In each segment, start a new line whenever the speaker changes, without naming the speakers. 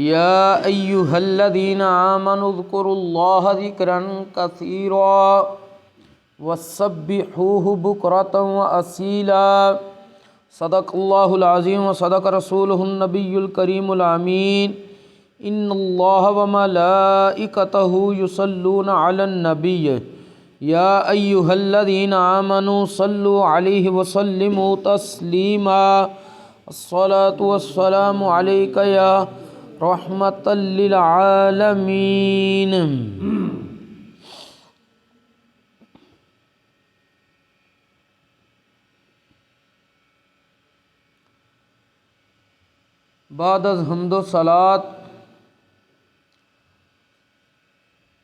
یا ایہا الذین آمنوا اذکروا اللہ ذکرا کثیرا وسبحوہ بکرۃ وأصیلا صدق اللہ العظیم وصدق رسولہ النبی الکریم الامین ان اللہ وملائکتہ یصلون علی النبی یا ایہا الذین آمنوا صلوا علیہ وسلموا تسلیما الصلاۃ والسلام علیک یا رحمۃ للعالمین۔ بعد از حمد و صلات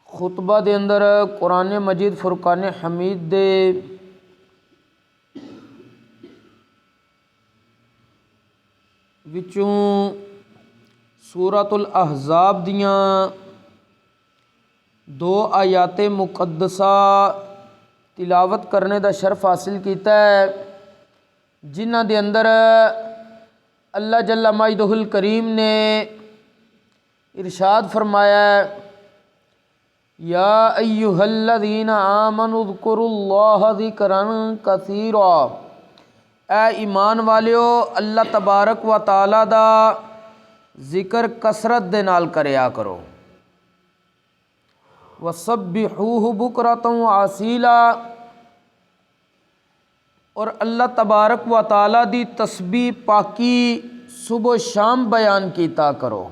خطبہ دے اندر قرآن مجید فرقان حمید دے وچوں سورۃ الاحزاب دیاں 2 آیات مقدسہ تلاوت کرنے دا شرف حاصل کیتا ہے، جنہاں دے اندر اللہ جل مجدہ الکریم نے ارشاد فرمایا ہے یا ایہا الذین آمنوا اذکروا اللہ ذکرا کثیرا، اے ایمان والیو اللہ تبارک و تعالی دا ذکر کثرت دے نال کریا کرو، وسبحوہ بکرۃ وأصیلا، اور اللہ تبارک و تعالی دی تسبیح پاکی صبح و شام بیان کیتا کرو۔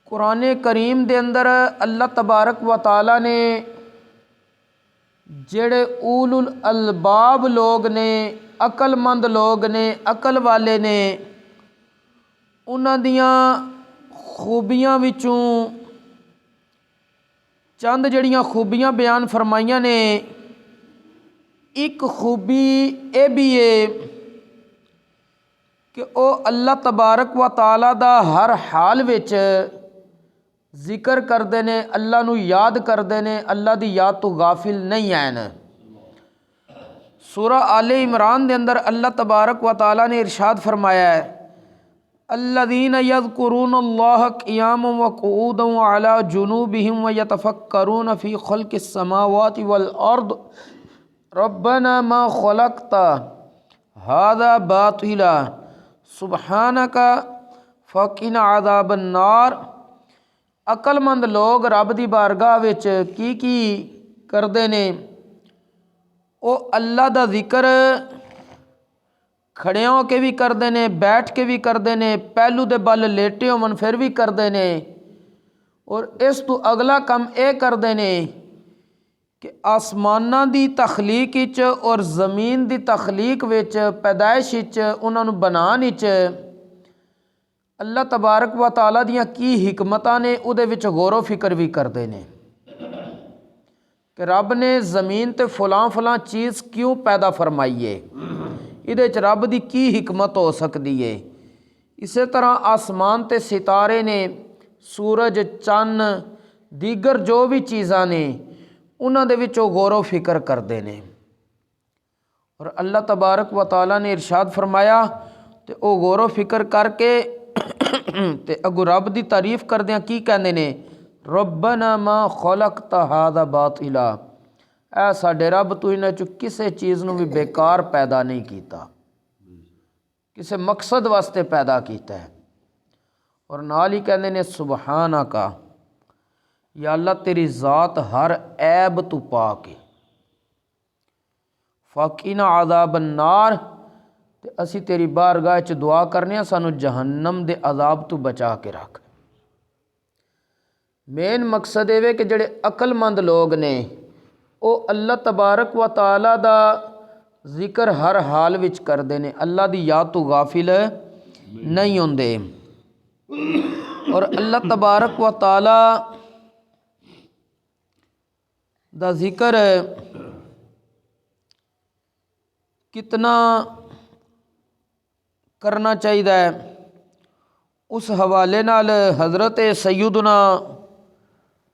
قرآن کریم دے اندر اللہ تبارک و تعالی نے جڑے اول الالباب لوگ نے، عقل مند لوگ نے، عقل والے نے، انہاں دیاں خوبیاں وچوں چند جڑیاں خوبیاں بیان فرمائیاں نے۔ ایک خوبی اے بھی ہے کہ او اللہ تبارک و تعالی دا ہر حال وچ ذکر کردے نے، اللہ نو یاد کردے نے، اللہ دی یاد تو غافل نہیں ہیں۔ سورہ آل عمران دے اندر اللہ تبارک و تعالی نے ارشاد فرمایا ہے الذین یذکرون اللہ قیاما وقعودا وعلی جنوبہم ویتفکرون فی خلق السماوات والارض ربنا ما خلقت ھذا باطلا سبحانک فقنا عذاب النار۔ عقل مند لوگ رب دی بارگاہ وچ کی کردے نے، او اللہ دا ذکر کھڑے ہو کے بھی کردے نے، بیٹھ کے بھی کردے نے، پہلو دے بل لیٹے ہون پھر بھی کردے نے، اور اس تو اگلا کم اے کردے نے کہ آسماناں دی تخلیق وچ اور زمین دی تخلیق وچ، پیدائش وچ، انہاں نوں بنان وچ اللہ تبارک و تعالی دیاں کی حکمتاں نے اودے وچ غور و فکر بھی کردے نے کہ رب نے زمین تے فلاں چیز کیوں پیدا فرمائی ہے، ادھے وچ رب دی کی حکمت ہو سکتی ہے۔ اسی طرح آسمان تے ستارے نے، سورج، چند، دیگر جو بھی چیزاں نے، انہاں دے وچ غور و فکر کردے نے، اور اللہ تبارک و تعالی نے ارشاد فرمایا تے او غور و فکر کر کے تے اگو رب دی تعریف کردیاں کی کہندے نے ربنا ما خلقت ھذا باطلا، اے ساڈے رب تو انہاں چوں کسے چیز نو بھی بیکار پیدا نہیں کیتا، کسے مقصد واسطے پیدا کیتا ہے۔ اور نال ہی کہندے نے سبحانک، یا اللہ تیری ذات ہر عیب تو پاک ہے، فقنا عذاب النار، تے اسی تیری بارگاہ چ دعا کرنے ہاں سانو جہنم دے عذاب تو بچا کے رکھ۔ مین مقصد یہ ہے کہ جڑے عقل مند لوگ نے او اللہ تبارک و تعالی دا ذکر ہر حال وچ کردے نے، اللہ دی یاد تو غافل نہیں ہوندے، اور اللہ تبارک و تعالی دا ذکر کتنا کرنا چاہیے، اس حوالے نال حضرت سیدنا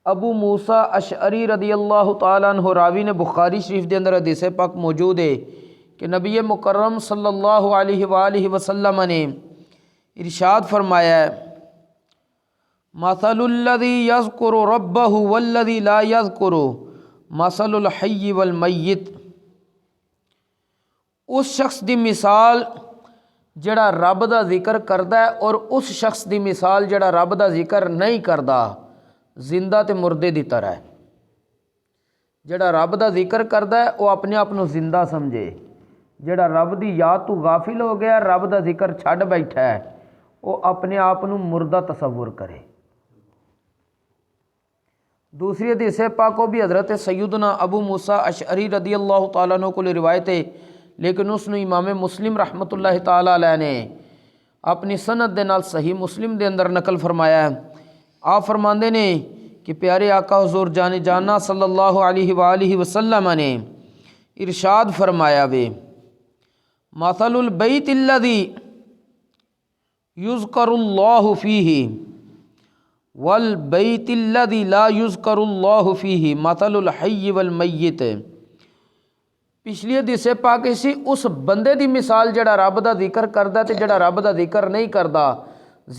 ابو موسیٰ اشعری رضی اللہ تعالیٰ عنہ راوی نے بخاری شریف دے اندر حدیث پاک موجود ہے کہ نبی مکرم صلی اللہ علیہ وآلہ وسلم نے ارشاد فرمایا ہے مثل الذی یذکر ربہ والذی لا یذکر مثل الحی والمیت، اس شخص دی مثال جڑا رب دا ذکر کردا ہے اور اس شخص دی مثال جڑا رب دا ذکر نہیں کردا زندہ تے مردے دی طرح ہے۔ جڑا رب دا ذکر کردا ہے وہ اپنے آپ نو زندہ سمجھے، جڑا رب دی یاد تو غافل ہو گیا رب دا ذکر چھڈ بیٹھا ہے وہ اپنے آپ نو مردہ تصور کرے۔ دوسری حدیث پاک کو بھی حضرت سیدنا ابو موسیٰ اشعری رضی اللہ تعالیٰ عنہ کو روایت ہے، لیکن اس نے امام مسلم رحمۃ اللہ تعالیٰ علیہ نے اپنی سند دے نال صحیح مسلم دے اندر نقل فرمایا ہے۔ آپ فرماندے نے کہ پیارے آقا حضور جان جانا صلی اللہ علیہ وآلہ وسلم نے ارشاد فرمایا وے مثل البیت الذی یذکر اللہ فیہ والبیت الذی لا یذکر اللہ فیہ مثل الحی والمیت۔ پچھلی حدیث پاک سی اس بندے دی مثال جڑا رب دا ذکر کردا تے جڑا رب دا ذکر نہیں کردا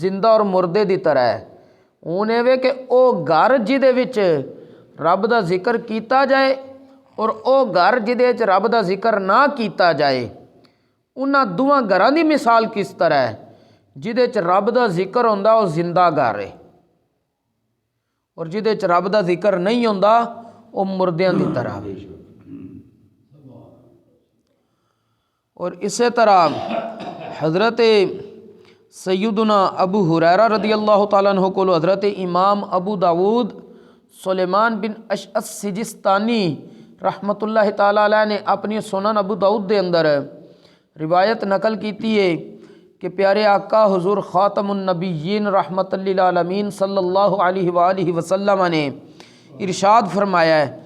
زندہ اور مردے دی طرح ہے۔ ہن ایویں کہ او گھر جدے وچ رب دا ذکر کیتا جائے اور او گھر جدے وچ رب دا ذکر نہ کیتا جائے انہاں دوواں گھراں دی مثال کس طرح ہے؟ جدے وچ رب دا ذکر ہوندا او زندہ گھر ہے اور جدے وچ رب دا ذکر نہیں ہوندا او مردیاں دی طرح ہے۔ اور اسی طرح حضرت سیدنا ابو ہریرہ رضی اللہ تعالیٰ عنہ کو حضرت امام ابو داود سلیمان بن اشعث سجستانی رحمۃ اللہ تعالیٰ علیہ نے اپنی سنن ابو داود دے اندر روایت نقل کیتی ہے کہ پیارے آقا حضور خاتم النبیین رحمۃ للعالمین صلی اللہ علیہ وآلہ وسلم نے ارشاد فرمایا ہے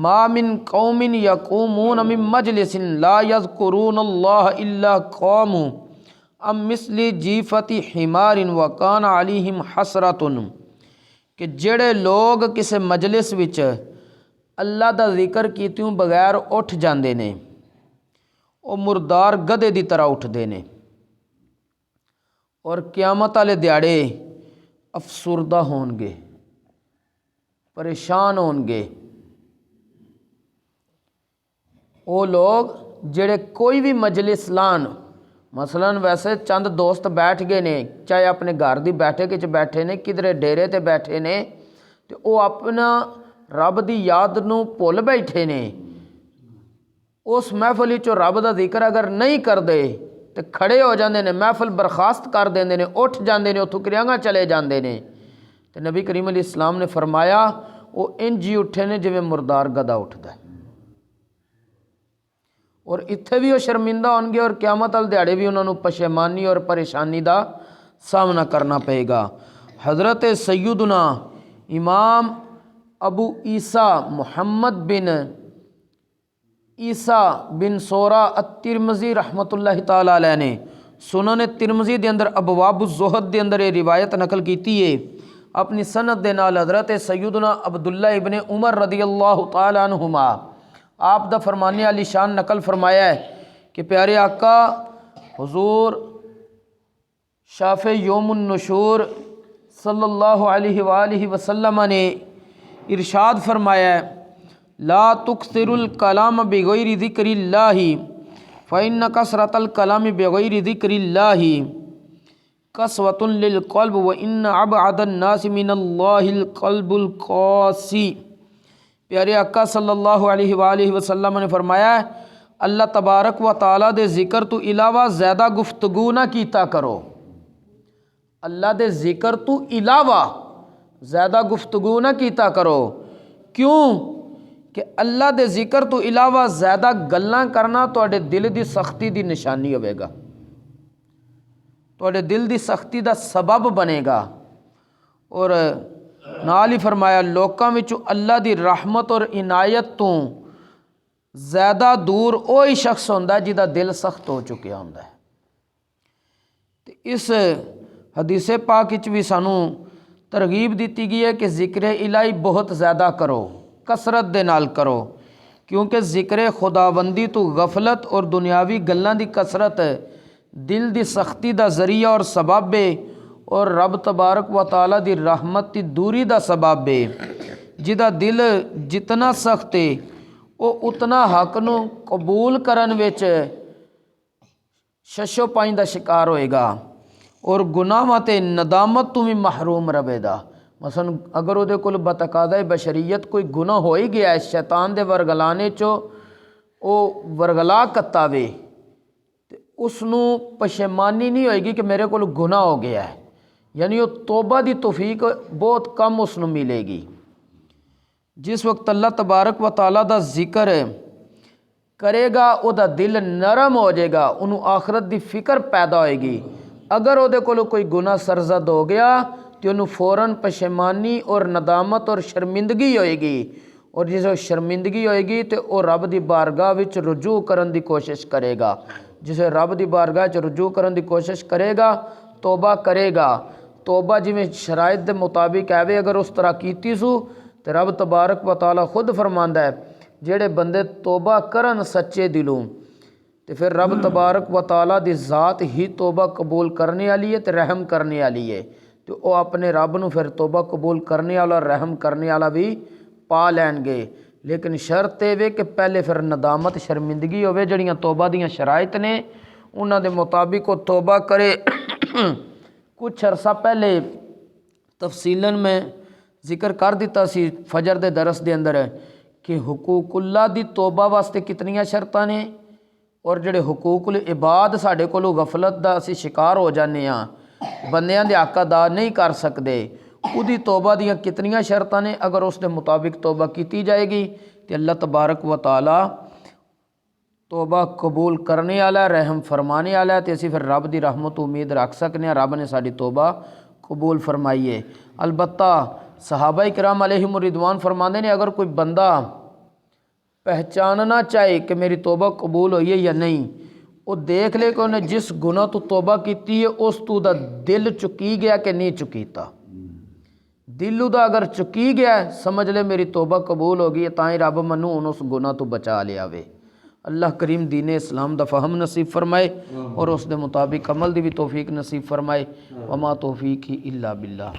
ما من قوم یقومون من مجلس لا یذکرون اللہ الا قاموا ام مثل جیفت حمار وکان علیہم حسرۃ، کہ جڑے لوگ کسی مجلس وچ اللہ دا ذکر کیتیوں بغیر اٹھ جاندے نے او مردار گدے دی طرح اٹھدے نے اور قیامت والے دیہڑے افسردہ ہون گے، پریشان ہون گے۔ وہ لوگ جڑے کوئی بھی مجلس لان، مثلا ویسے چند دوست بیٹھ گئے نے، چاہے اپنے گھر دی بیٹھے کے بیٹھے نے، کدھرے ڈیرے تے بیٹھے نے، تو وہ اپنا رب دی یاد نو بھول بیٹھے نے، اس محفل چو رب دا ذکر اگر نہیں کردے تو کھڑے ہو جاندے نے، محفل برخاست کر دیندے نے، اٹھ جاندے نے، اتھوں کریانگاں چلے جاندے نے۔ تو نبی کریم علیہ السلام نے فرمایا وہ انج ہی اٹھے نے جویں مردار گدا اٹھدا ہے، اور اتھے بھی وہ شرمندہ ہون گے اور قیامت والے دیہڑے بھی انہوں نے پشیمانی اور پریشانی دا سامنا کرنا پئے گا۔ حضرت سیدنا امام ابو عیسیٰ محمد بن عیسیٰ بن سورہ الترمذی رحمۃ اللہ تعالیٰ علیہ نے سنن ترمذی دے اندر ابواب الزہد دے اندر یہ روایت نقل کیتی ہے اپنی سند دے نال حضرت سیدنا عبداللہ ابن عمر رضی اللہ تعالیٰ عنہما آپ دا فرمانے علی شان نقل فرمایا ہے کہ پیارے آقا حضور شافع یوم النشور صلی اللہ علیہ وآلہ وسلم نے ارشاد فرمایا ہے لا تکثر الکلام بغیر ذکر اللہ فإن کثرۃ الکلام بغیر ذکر اللہ قسوۃ للقلب وإن ابعد الناس من اللہ القلب القاسی۔ پیارے آقا صلی اللہ علیہ وآلہ وسلم نے فرمایا ہے اللہ تبارک و تعالیٰ دے ذکر تو علاوہ زیادہ گفتگو نہ کیتا کرو، اللہ دے ذکر تو علاوہ زیادہ گفتگو نہ کیتا کرو۔ کیوں کہ اللہ دے ذکر تو علاوہ زیادہ گلاں کرنا تواڈے دل دی سختی دی نشانی ہوے گا، تواڈے دل دی سختی دا سبب بنے گا۔ اور نال ہی فرمایا لوکاں وچوں اللہ دی رحمت اور عنایت تو زیادہ دور وہی شخص ہوندا جہدا دل سخت ہو چکیا ہوندا ہے۔ تے اس حدیث پاک وچ بھی سانوں ترغیب دیتی گئی ہے کہ ذکر الہی بہت زیادہ کرو، کثرت دے نال کرو، کیونکہ ذکر خداوندی تو غفلت اور دنیاوی گلاں دی کثرت دل دی سختی دا ذریعہ اور سبب ہے اور رب تبارک و تعالی دی رحمت دی دوری دا سبب ہے۔ جدا دل جتنا سخت ہے وہ اتنا حق نو قبول کرن وچ ششو پائیں دا شکار ہوئے گا اور گناہاں تے ندامت تو بھی محروم رہے گا۔ مثلا اگر وہ کول بتقاضۂ بشریت کوئی گناہ ہو ہی گیا ہے، شیطان دے ورگلانے چو وہ ورگلا کتاوے تے اس نو پشیمانی نہیں ہوئے گی کہ میرے کول گناہ ہو گیا ہے، یعنی وہ توبہ دی توفیق بہت کم اس نو ملے گی۔ جس وقت اللہ تبارک و تعالیٰ دا ذکر کرے گا او دا دل نرم ہو جائے گا، انہوں آخرت دی فکر پیدا ہوئے گی۔ اگر او دے کولو کوئی گناہ سرزد ہو گیا تو انہوں فوراً پشیمانی اور ندامت اور شرمندگی ہوئے گی، اور جس وقت شرمندگی ہوئے گی تو وہ رب دی بارگاہ وچ رجوع کرن دی کوشش کرے گا۔ جسے رب دی بارگاہ وچ رجوع کرن دی کوشش کرے گا، توبہ کرے گا، توبہ جی میں شرائط دے مطابق ہے اگر اس طرح کیتی سو تو رب تبارک و تعالیٰ خود فرماندا ہے جڑے بندے توبہ کرن سچے دلوں تو پھر رب تبارک و تعالیٰ دی ذات ہی توبہ قبول کرنے والی ہے تو رحم کرنے والی ہے، تو وہ اپنے رب نو پھر توبہ قبول کرنے والا اور رحم کرنے والا بھی پا لین گے۔ لیکن شرط یہ کہ پہلے پھر ندامت شرمندگی ہوئے، جڑیاں توبہ دیاں شرائط نے انہاں دے مطابق وہ توبہ کرے۔ کچھ عرصہ پہلے تفصیلاً میں ذکر کر دیتا سی فجر دے درس دے اندر کہ حقوق اللہ دی توبہ واسطے کتنیاں شرطاں نے، اور جڑے حقوق العباد ساڈے کولو غفلت دا اسی شکار ہو جانے ہاں، بندیاں دے حق ادا نہیں کر سکدے، اودی توبہ دیاں کتنیاں شرطاں نے۔ اگر اس دے مطابق توبہ کیتی جائے گی تو اللہ تبارک و تعالی توبہ قبول کرنے والا، رحم فرمانے والا ہے، تے اسی پھر رب دی رحمت امید رکھ سکنے ہیں، رب نے ساری توبہ قبول فرمائی ہے۔ البتہ صحابہ کرام علیہم الرضوان فرماندے نے اگر کوئی بندہ پہچاننا چاہے کہ میری توبہ قبول ہوئی ہے یا نہیں، وہ دیکھ لے کہ انہیں جس گناہ تو توبہ کیتی ہے اس تو دا دل چکی گیا کہ نہیں چکیتا۔ دل دا اگر چکی گیا ہے سمجھ لے میری توبہ قبول ہوگی، تائیں رب منو ان اس گناہ تو بچا لیا وے۔ اللہ کریم دین اسلام دا فہم نصیب فرمائے اور اس دے مطابق عمل دی بھی توفیق نصیب فرمائے۔ وما توفیقی الا باللہ۔